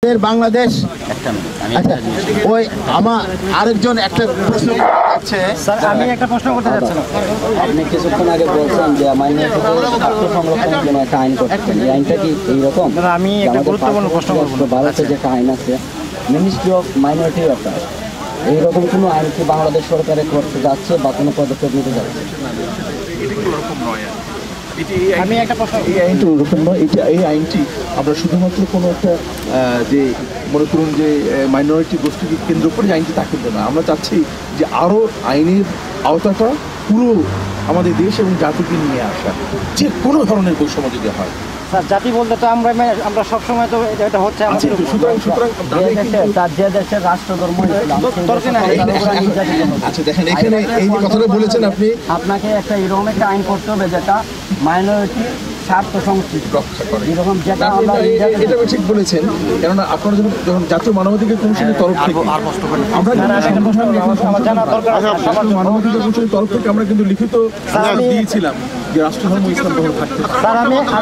বাংলাদেশ আচ্ছা ওই আমার আরেকজন একটা প্রশ্ন আছে স্যার আমি একটা প্রশ্ন করতে চাচ্ছিলাম। আপনি কিছুক্ষণ আগে বলছেন যে মাইনরিটিদের স্বার্থ সংরক্ষণের জন্য একটা আইন করতেছেন, এই আইনটা কি এইরকম? দাদা, আমি একটা গুরুত্বপূর্ণ প্রশ্ন করবো। ভারতে যে একটা আইন আছে মিনিস্ট্রি অফ মাইনরিটি অ্যাফেয়ার্স, এইরকম কোনো আইন কি বাংলাদেশ সরকারে করতে যাচ্ছে বা কোনো পদক্ষেপ নিতে যাচ্ছে? আমি একটা প্রশ্ন এই আইনটা ওরকম নয়। এই আইনটি আমরা শুধুমাত্র কোনো একটা যে মনে করুন যে মাইনরিটি গোষ্ঠীকে কেন্দ্র করে আইনটি তা কিন্তু না, আমরা চাচ্ছি যে আরও আইনের আওতাটা পুরো আমাদের দেশ এবং জাতিকে নিয়ে আসা, যে কোনো ধরনের বৈষম্য যদি হয়। স্যার জাতি বলতে তো আমরা সবসময় তো এটা হচ্ছে আমাদের উপর। সুতরাং তার যে দেশের রাষ্ট্রধর্ম ইসলাম, সেই তর্কে না, দেশের লোকেরা নির্যাতিত হবে। আচ্ছা দেখেন এখানে এই যে কথাটা বলেছেন আপনি আপনাকে একটা এরকম একটা আইন করতে হবে যেটা মাইনরিটি স্বার্থ সংশ্লিষ্ট রক্ষা করে। এরকম যেটা আপনি আমরা এটা ঠিক বলেছেন, কেননা আপনারা যখন জাতীয় মানবাধিকার কমিশনের তরফ থেকে আমরা আমার জানার দরকার আছে। জাতীয় মানবাধিকার কমিশনের তরফ থেকে আমরা কিন্তু লিখিত দিয়েছিলাম যে রাষ্ট্রধর্ম ইসলাম গ্রহণ থাকতে পারে। স্যার আমি